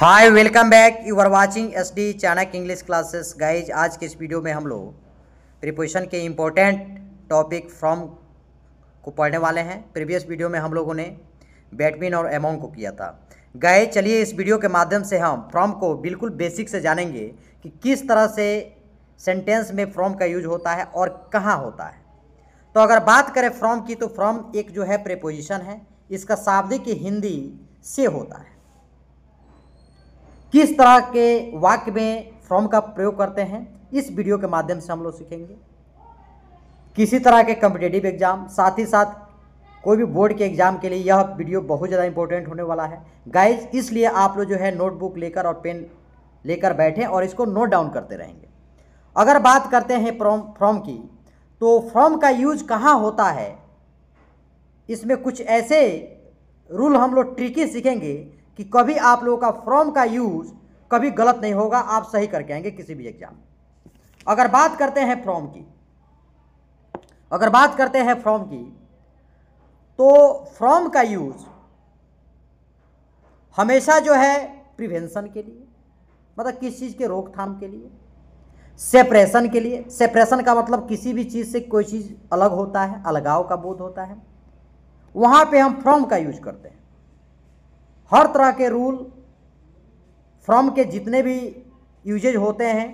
Hi welcome back. You are watching SD Chanakya English classes. Guys, आज के इस video में हम लोग प्रीपोजिशन के इम्पोर्टेंट टॉपिक फ्रॉम को पढ़ने वाले हैं। प्रीवियस वीडियो में हम लोगों ने बैटमिन और अमोंग को किया था। गाइज, चलिए इस वीडियो के माध्यम से हम फ्रॉम को बिल्कुल बेसिक से जानेंगे कि किस तरह से सेंटेंस में फ्रॉम का यूज होता है और कहाँ होता है। तो अगर बात करें फ्रॉम की, तो फ्रॉम एक जो है प्रीपोजिशन है। इसका शाब्दिक हिंदी से होता है। किस तरह के वाक्य में फ्रॉम का प्रयोग करते हैं, इस वीडियो के माध्यम से हम लोग सीखेंगे। किसी तरह के कॉम्पिटिटिव एग्जाम, साथ ही साथ कोई भी बोर्ड के एग्जाम के लिए यह वीडियो बहुत ज़्यादा इंपॉर्टेंट होने वाला है गाइज। इसलिए आप लोग जो है नोटबुक लेकर और पेन लेकर बैठें और इसको नोट डाउन करते रहेंगे। अगर बात करते हैं फ्रॉम की, तो फ्रॉम का यूज कहाँ होता है, इसमें कुछ ऐसे रूल हम लोग ट्रिकी सीखेंगे कि कभी आप लोगों का फ्रॉम का यूज कभी गलत नहीं होगा, आप सही करके आएंगे किसी भी एग्जाम। अगर बात करते हैं फ्रॉम की, तो फ्रॉम का यूज हमेशा जो है प्रिवेंशन के लिए, मतलब किसी चीज़ के रोकथाम के लिए, सेपरेशन के लिए। सेपरेशन का मतलब किसी भी चीज़ से कोई चीज़ अलग होता है, अलगाव का बोध होता है, वहाँ पे हम फ्रॉम का यूज करते हैं। हर तरह के रूल फ्रॉम के जितने भी यूजेज होते हैं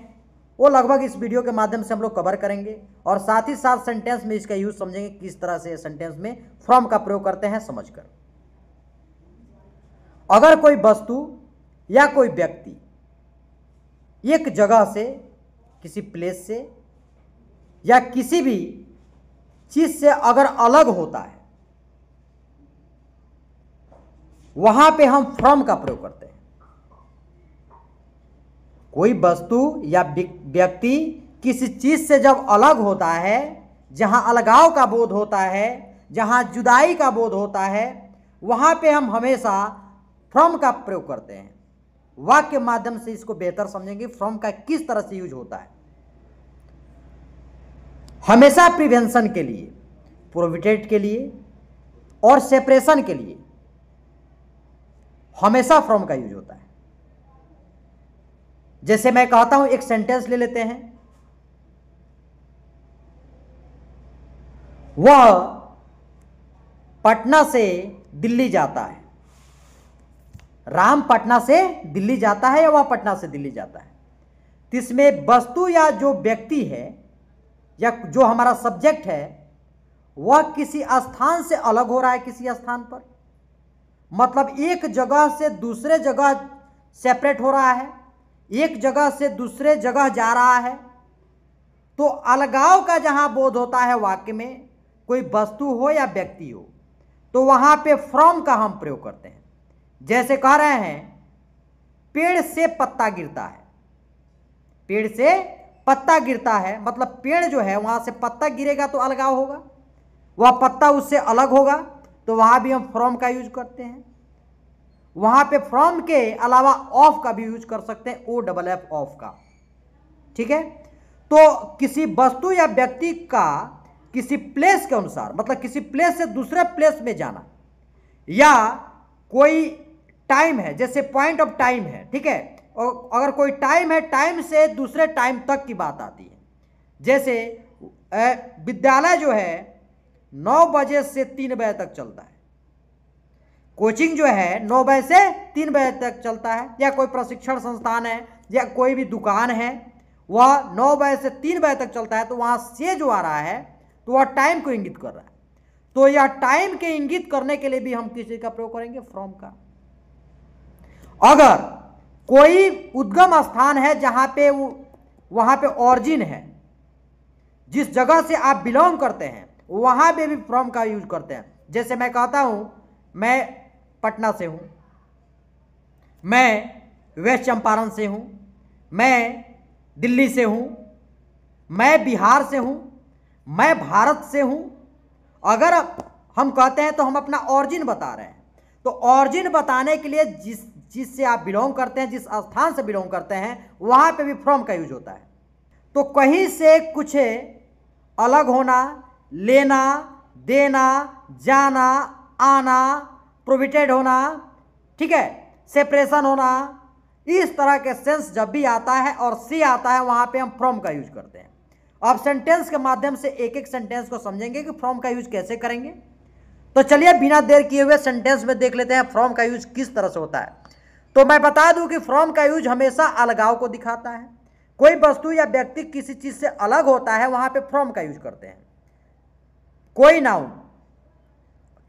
वो लगभग इस वीडियो के माध्यम से हम लोग कवर करेंगे, और साथ ही साथ सेंटेंस में इसका यूज समझेंगे, किस तरह से सेंटेंस में फ्रॉम का प्रयोग करते हैं समझकर। अगर कोई वस्तु या कोई व्यक्ति एक जगह से, किसी प्लेस से या किसी भी चीज से अगर अलग होता है, वहां पे हम फ्रॉम का प्रयोग करते हैं। कोई वस्तु या व्यक्ति किसी चीज से जब अलग होता है, जहां अलगाव का बोध होता है, जहां जुदाई का बोध होता है, वहां पे हम हमेशा फ्रॉम का प्रयोग करते हैं। वाक्य के माध्यम से इसको बेहतर समझेंगे फ्रॉम का किस तरह से यूज होता है। हमेशा प्रिवेंशन के लिए, प्रोविटेट के लिए और सेपरेशन के लिए हमेशा फ्रॉम का यूज होता है। जैसे मैं कहता हूं, एक सेंटेंस ले लेते हैं। वह पटना से दिल्ली जाता है। राम पटना से दिल्ली जाता है या वह पटना से दिल्ली जाता है। तो इसमें वस्तु या जो व्यक्ति है या जो हमारा सब्जेक्ट है, वह किसी स्थान से अलग हो रहा है, किसी स्थान पर, मतलब एक जगह से दूसरे जगह सेपरेट हो रहा है, एक जगह से दूसरे जगह जा रहा है। तो अलगाव का जहां बोध होता है वाक्य में, कोई वस्तु हो या व्यक्ति हो, तो वहां पे फ्रॉम का हम प्रयोग करते हैं। जैसे कह रहे हैं, पेड़ से पत्ता गिरता है। पेड़ से पत्ता गिरता है मतलब पेड़ जो है वहां से पत्ता गिरेगा तो अलगाव होगा, वह पत्ता उससे अलग होगा, तो वहां भी हम फ्रॉम का यूज करते हैं। वहां पे फ्रॉम के अलावा ऑफ का भी यूज कर सकते हैं, OFF ऑफ का। ठीक है, तो किसी वस्तु या व्यक्ति का किसी प्लेस के अनुसार, मतलब किसी प्लेस से दूसरे प्लेस में जाना, या कोई टाइम है, जैसे पॉइंट ऑफ टाइम है, ठीक है, और अगर कोई टाइम है, टाइम से दूसरे टाइम तक की बात आती है। जैसे विद्यालय जो है 9 बजे से 3 बजे तक चलता है। कोचिंग जो है 9 बजे से 3 बजे तक चलता है, या कोई प्रशिक्षण संस्थान है या कोई भी दुकान है, वह 9 बजे से 3 बजे तक चलता है। तो वहां से जो आ रहा है, तो वह टाइम को इंगित कर रहा है। तो यह टाइम के इंगित करने के लिए भी हम किसी का प्रयोग करेंगे, फ्रॉम का। अगर कोई उद्गम स्थान है जहां पे वहां पे ऑरिजिन है, जिस जगह से आप बिलोंग करते हैं, वहां पे भी फ्रॉम का यूज करते हैं। जैसे मैं कहता हूं, मैं पटना से हूं, मैं वेस्ट चंपारण से हूं, मैं दिल्ली से हूं, मैं बिहार से हूं, मैं भारत से हूं। अगर हम कहते हैं तो हम अपना ऑरिजिन बता रहे हैं। तो ऑरिजिन बताने के लिए जिस चीज से आप बिलोंग करते हैं, जिस स्थान से बिलोंग करते हैं, वहां पे भी फ्रॉम का यूज होता है। तो कहीं से कुछ अलग होना, लेना, देना, जाना, आना, प्रोविटेड होना, ठीक है, सेपरेशन होना, इस तरह के सेंस जब भी आता है और सी आता है वहां पे हम फ्रॉम का यूज करते हैं। अब सेंटेंस के माध्यम से एक एक सेंटेंस को समझेंगे कि फ्रॉम का यूज कैसे करेंगे। तो चलिए बिना देर किए हुए सेंटेंस में देख लेते हैं फ्रॉम का यूज किस तरह से होता है। तो मैं बता दूं कि फ्रॉम का यूज हमेशा अलगाव को दिखाता है। कोई वस्तु या व्यक्ति किसी चीज से अलग होता है वहां पे फ्रॉम का यूज करते हैं। कोई नाउन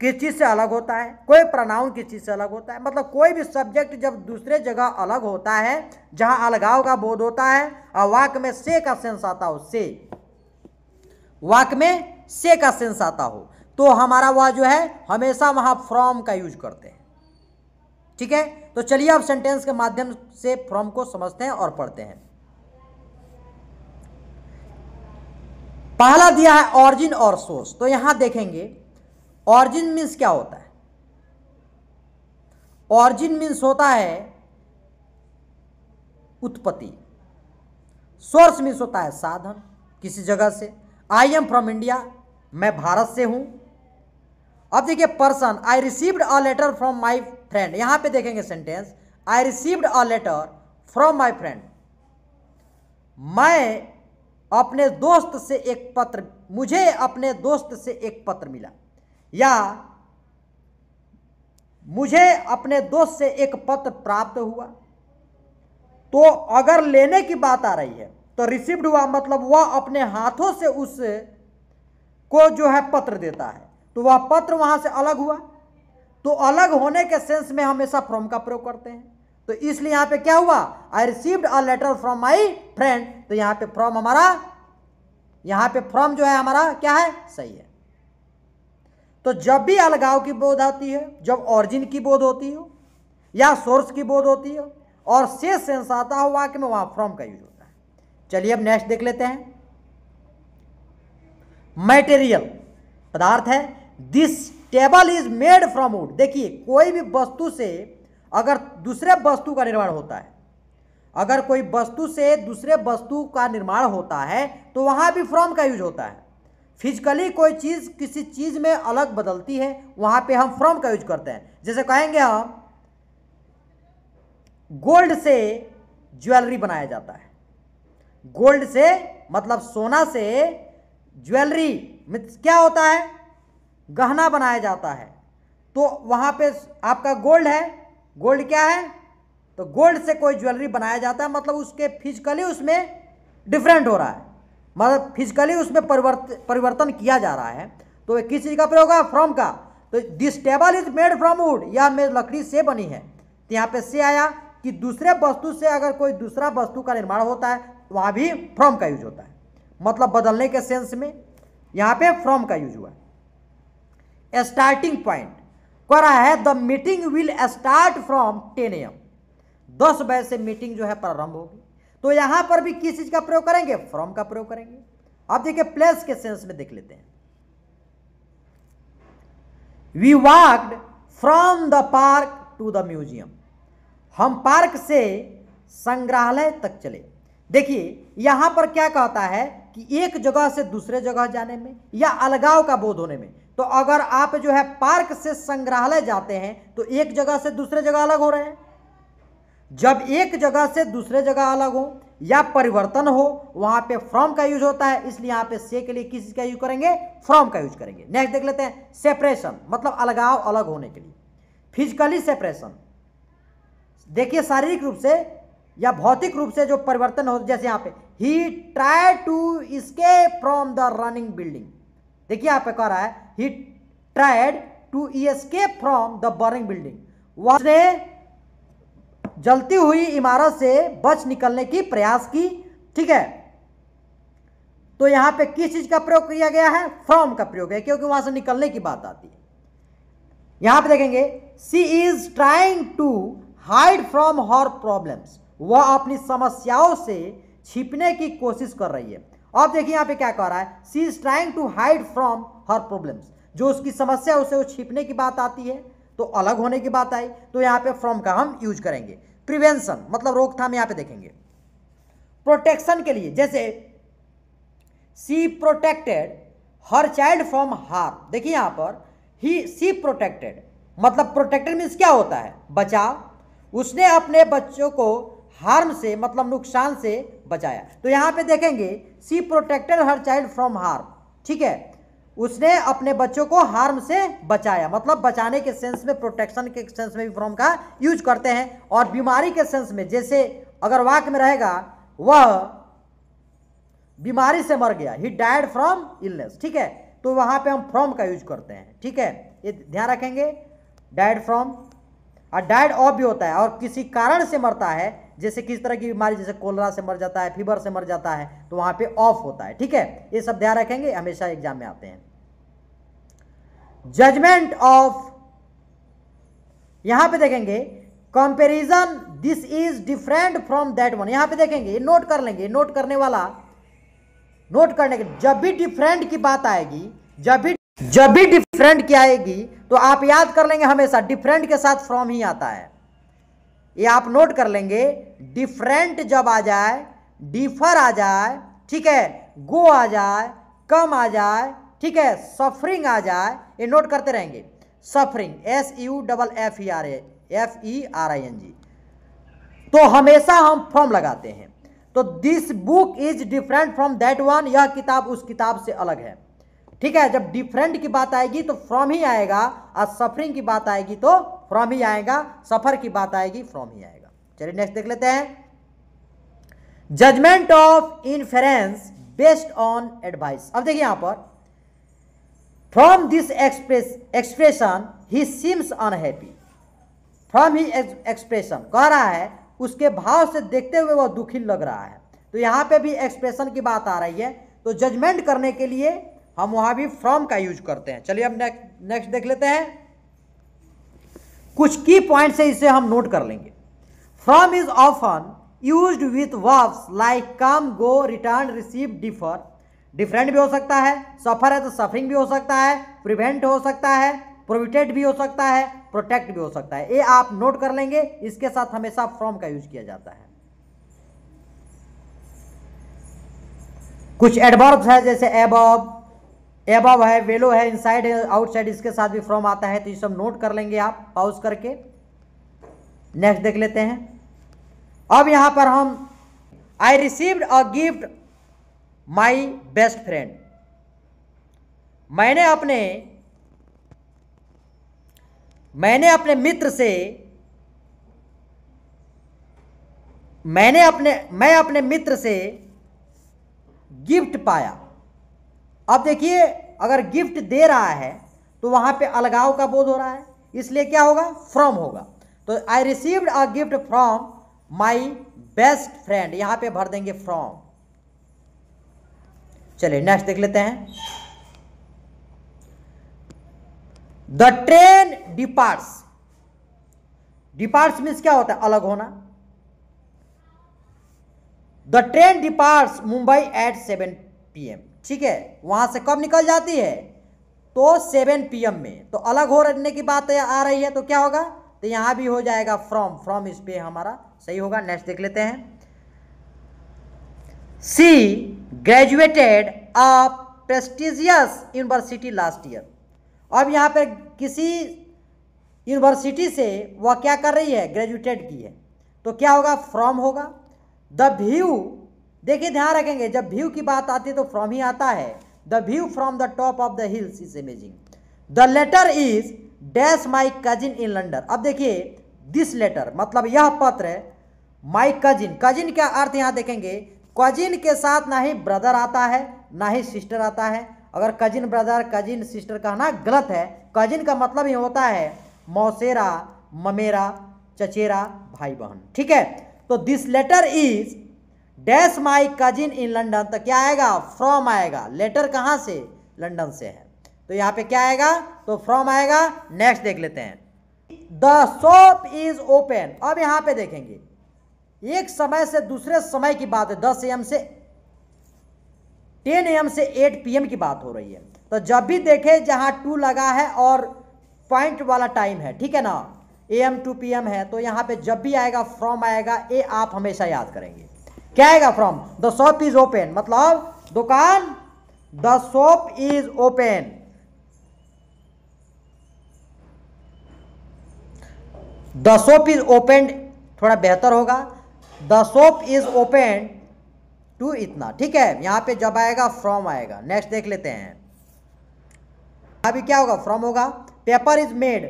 किस चीज से अलग होता है, कोई प्रोनाउन किस चीज से अलग होता है, मतलब कोई भी सब्जेक्ट जब दूसरे जगह अलग होता है जहां अलगाव का बोध होता है और वाक्य में से का सेंस आता हो, से वाक्य में से का सेंस आता हो, तो हमारा वह जो है हमेशा वहां फ्रॉम का यूज करते हैं। ठीक है, तो चलिए अब सेंटेंस के माध्यम से फ्रॉम को समझते हैं और पढ़ते हैं। पहला दिया है ऑरिजिन और सोर्स। तो यहां देखेंगे ऑरिजिन मीन्स क्या होता है। ऑरिजिन मीन्स होता है उत्पत्ति। सोर्स मीन्स होता है साधन, किसी जगह से। आई एम फ्रॉम इंडिया, मैं भारत से हूं। अब देखिए person, I received a letter from my friend. यहां पे देखेंगे sentence, I received a letter from my friend. मैं अपने दोस्त से एक पत्र, मुझे अपने दोस्त से एक पत्र मिला, या मुझे अपने दोस्त से एक पत्र प्राप्त हुआ। तो अगर लेने की बात आ रही है तो रिसीव्ड हुआ, मतलब वह अपने हाथों से उस को जो है पत्र देता है, तो वह पत्र वहां से अलग हुआ। तो अलग होने के सेंस में हमेशा फ्रॉम का प्रयोग करते हैं। तो इसलिए यहां पे क्या हुआ, I received a letter from my friend. तो यहां पे फ्रॉम हमारा, यहां पे फ्रॉम जो है हमारा क्या है, सही है। तो जब भी अलगाव की बोध आती है, जब ऑरिजिन की बोध होती हो या सोर्स की बोध होती हो और से सेंस आता हो वाक्य में, वहां फ्रॉम का यूज होता है। चलिए अब नेक्स्ट देख लेते हैं। मटेरियल पदार्थ है। This table is made from would. देखिए कोई भी वस्तु से अगर दूसरे वस्तु का निर्माण होता है, अगर कोई वस्तु से दूसरे वस्तु का निर्माण होता है तो वहां भी फ्रॉम का यूज होता है। फिजिकली कोई चीज किसी चीज में अलग बदलती है, वहां पे हम फ्रॉम का यूज करते हैं। जैसे कहेंगे हम गोल्ड से ज्वेलरी बनाया जाता है। गोल्ड से मतलब सोना से ज्वेलरी क्या होता है, गहना बनाया जाता है। तो वहां पे आपका गोल्ड है, गोल्ड क्या है, तो गोल्ड से कोई ज्वेलरी बनाया जाता है, मतलब उसके फिजिकली उसमें डिफरेंट हो रहा है, मतलब फिजिकली उसमें परिवर्तन किया जा रहा है। तो किस चीज का प्रयोग है, फ्रॉम का। तो this table is made from would, यह मेज लकड़ी से बनी है। तो यहाँ पे से आया कि दूसरे वस्तु से अगर कोई दूसरा वस्तु का निर्माण होता है तो वहां भी फ्रॉम का यूज होता है, मतलब बदलने के सेंस में यहां पे फ्रॉम का यूज हुआ। स्टार्टिंग पॉइंट कह रहा है the meeting will start from 10 AM, 10 बजे से मीटिंग जो है प्रारंभ होगी। तो यहां पर भी किस चीज का प्रयोग करेंगे, फ्रॉम का प्रयोग करेंगे। अब देखिए प्लेस के सेंस में देख लेते हैं। We walked from the park to the museum, हम पार्क से संग्रहालय तक चले। देखिए यहां पर क्या कहता है कि एक जगह से दूसरे जगह जाने में या अलगाव का बोध होने में। तो अगर आप जो है पार्क से संग्रहालय जाते हैं तो एक जगह से दूसरे जगह अलग हो रहे हैं। जब एक जगह से दूसरे जगह अलग हो या परिवर्तन हो वहां पे फ्रॉम का यूज होता है। इसलिए यहां पे से के लिए किस चीज का यूज करेंगे, फ्रॉम का यूज करेंगे। नेक्स्ट देख लेते हैं सेपरेशन, मतलब अलगाव, अलग होने के लिए। फिजिकली सेपरेशन, देखिए शारीरिक रूप से या भौतिक रूप से जो परिवर्तन हो, जैसे यहां पे he tried to escape from the running building. देखिए यहां पे कह रहा है he tried to escape from the burning building, उसने जलती हुई इमारत से बच निकलने की प्रयास की। ठीक है, तो यहां पे किस चीज का प्रयोग किया गया है, फ्रॉम का प्रयोग है, क्योंकि वहां से निकलने की बात आती है। यहां पे देखेंगे she is trying to hide from her problems, वह अपनी समस्याओं से छिपने की कोशिश कर रही है। अब देखिए यहां पे क्या कह रहा है, she is trying to hide from her problems, जो उसकी समस्या उसे वो छिपने की बात आती है, तो अलग होने की बात आई, तो यहां पे फ्रॉम का हम यूज करेंगे। प्रिवेंशन मतलब रोकथाम, यहां पे देखेंगे प्रोटेक्शन के लिए, जैसे she protected her child from harm. देखिए यहां पर ही शी प्रोटेक्टेड, मतलब प्रोटेक्टेड मीन्स क्या होता है, बचाव। उसने अपने बच्चों को हार्म से मतलब नुकसान से बचाया। तो यहां पे देखेंगे she protected her child from harm, ठीक है, उसने अपने बच्चों को हार्म से बचाया, मतलब बचाने के सेंस में, प्रोटेक्शन के सेंस में भी फ्रॉम का यूज करते हैं। और बीमारी के सेंस में, जैसे अगर वाक्य में रहेगा वह बीमारी से मर गया, ही डाइड फ्रॉम इलनेस, ठीक है, तो वहां पे हम फ्रॉम का यूज करते हैं, ठीक है, ये ध्यान रखेंगे। डाइड फ्रॉम और डाइड ऑफ भी होता है, और किसी कारण से मरता है, जैसे किस तरह की बीमारी, जैसे कोलरा से मर जाता है, फीवर से मर जाता है, तो वहां पे ऑफ होता है, ठीक है, ये सब ध्यान रखेंगे, हमेशा एग्जाम में आते हैं। जजमेंट ऑफ, यहां पे देखेंगे comparison, this is different from that one, यहां पे देखेंगे, नोट कर लेंगे, नोट करने वाला नोट करने के, जब भी डिफरेंट की बात आएगी, जब भी डिफरेंट की आएगी तो आप याद कर लेंगे हमेशा डिफरेंट के साथ फ्रॉम ही आता है, ये आप नोट कर लेंगे। डिफरेंट जब आ जाए, डिफर आ जाए, ठीक है, गो आ जाए, कम आ जाए, ठीक है, सफरिंग आ जाए, ये नोट करते रहेंगे। सफरिंग SUFFERING, तो हमेशा हम फ्रॉम लगाते हैं। तो this book is different from that one, यह किताब उस किताब से अलग है, ठीक है। जब डिफरेंट की बात आएगी तो फ्रॉम ही आएगा, और सफरिंग की बात आएगी तो फ्रॉम ही आएगा, सफर की बात आएगी फ्रॉम ही आएगा। चलिए नेक्स्ट देख लेते हैं। Judgment of inference based on advice, अब देखिए यहां पर from this expression he seems unhappy, from he expression कह रहा है उसके भाव से देखते हुए वह दुखी लग रहा है, तो यहां पे भी एक्सप्रेशन की बात आ रही है, तो जजमेंट करने के लिए हम वहां भी फ्रॉम का यूज करते हैं। चलिए अब नेक्स्ट देख लेते हैं, कुछ की पॉइंट से इसे हम नोट कर लेंगे। From is often used with verbs like come, go, return, receive, differ, different भी हो सकता है, सफर है तो सफरिंग भी हो सकता है, प्रिवेंट हो सकता है, प्रोविटेड भी हो सकता है, प्रोटेक्ट भी हो सकता है, ये आप नोट कर लेंगे, इसके साथ हमेशा फ्रॉम का यूज किया जाता है। कुछ एडवर्ब्स है जैसे एबव, एबव है, वेलो है, इनसाइड है, आउटसाइड, इसके साथ भी फ्रॉम आता है, तो ये सब नोट कर लेंगे आप पॉज करके। नेक्स्ट देख लेते हैं। अब यहां पर हम आई received a gift my best friend, मैंने अपने मित्र से, मैं अपने मित्र से गिफ्ट पाया। अब देखिए अगर गिफ्ट दे रहा है तो वहां पे अलगाव का बोध हो रहा है, इसलिए क्या होगा, फ्रॉम होगा। तो आई received a gift from my best friend, यहां पे भर देंगे फ्रॉम। चलिए नेक्स्ट देख लेते हैं। The train departs, departs means क्या होता है, अलग होना। The train departs Mumbai at 7 PM, ठीक है, वहां से कब निकल जाती है, तो 7 PM में, तो अलग हो रहने की बात आ रही है, तो क्या होगा, तो यहां भी हो जाएगा फ्रॉम, फ्रॉम इस पे हमारा सही होगा। नेक्स्ट देख लेते हैं। She graduated a prestigious university last year, अब यहां पे किसी यूनिवर्सिटी से वह क्या कर रही है, ग्रेजुएटेड की है, तो क्या होगा, फ्रॉम होगा। द व्यू, देखिए ध्यान रखेंगे, जब व्यू की बात आती है तो फ्रॉम ही आता है। The view from the top of the hills is amazing. The letter is dash my cousin in London, अब देखिए दिस लेटर मतलब यह पत्र माई कजिन, कजिन का अर्थ यहां देखेंगे, कजिन के साथ ना ही ब्रदर आता है ना ही सिस्टर आता है। अगर कजिन ब्रदर कजिन सिस्टर कहना गलत है, कजिन का मतलब ही होता है मौसेरा, ममेरा, चचेरा, भाई बहन, ठीक है। तो this letter is dash my cousin in London, तो क्या आएगा, फ्रॉम आएगा। लेटर कहां से, लंदन से है, तो यहां पे क्या आएगा, तो फ्रॉम आएगा। नेक्स्ट देख लेते हैं। द शॉप इज ओपन, अब यहां पे देखेंगे एक समय से दूसरे समय की बात है, 10 AM से 10 AM से 8 PM की बात हो रही है, तो जब भी देखे जहां 2 लगा है और पॉइंट वाला टाइम है, ठीक है ना, AM to PM है, तो यहां पे जब भी आएगा फ्रॉम आएगा, ये आप हमेशा याद करेंगे। क्या आएगा, from. The shop is open मतलब दुकान, the shop is open. The shop is open, थोड़ा बेहतर होगा, the shop is open to इतना, ठीक है। यहां पे जब आएगा फ्रॉम आएगा। नेक्स्ट देख लेते हैं, अभी क्या होगा, फ्रॉम होगा। पेपर इज मेड,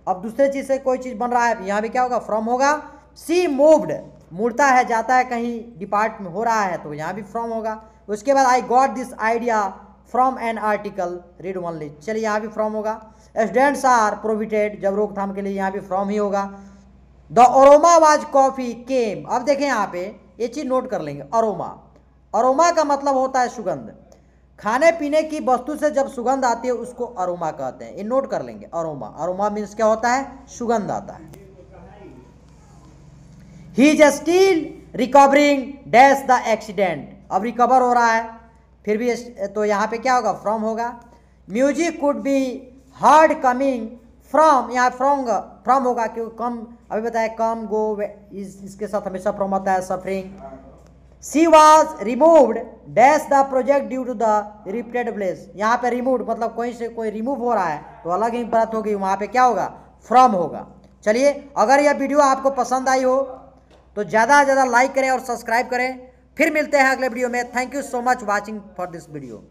अब दूसरे चीज से कोई चीज बन रहा है, यहां भी क्या होगा, फ्रॉम होगा। सी मूव्ड, मुड़ता है, जाता है कहीं, डिपार्ट में हो रहा है, तो यहां भी फ्रॉम होगा। उसके बाद I got this idea from an article read only, चलिए यहाँ भी फ्रॉम होगा। स्टूडेंट्स आर प्रोविटेड, जब रोकथाम के लिए यहाँ भी फ्रॉम ही होगा। द अरोमा वाज कॉफी केम, अब देखें यहाँ पे ये चीज नोट कर लेंगे, अरोमा, अरोमा का मतलब होता है सुगंध, खाने पीने की वस्तु से जब सुगंध आती है उसको अरोमा कहते हैं, ये नोट कर लेंगे। अरोमा, अरोमा मीन्स क्या होता है, सुगंध आता है। He is still recovering dash the accident, अब रिकवर हो रहा है, फिर भी तो यहाँ पे क्या होगा, फ्रॉम होगा। Music could be heard coming from, यहाँ फ्रॉम होगा, क्योंकि कम अभी बताया, कम गो इसके साथ हमेशा फ्रॉम आता है। Suffering, she was removed dash the project due to the repeated place, यहाँ पे रिमूव्ड मतलब कोई से कोई रिमूव हो रहा है तो अलग ही बात होगी, वहाँ पे क्या होगा, फ्रॉम होगा। चलिए, अगर यह वीडियो आपको पसंद आई हो तो ज़्यादा से ज़्यादा लाइक करें और सब्सक्राइब करें। फिर मिलते हैं अगले वीडियो में। Thank you so much watching for this video.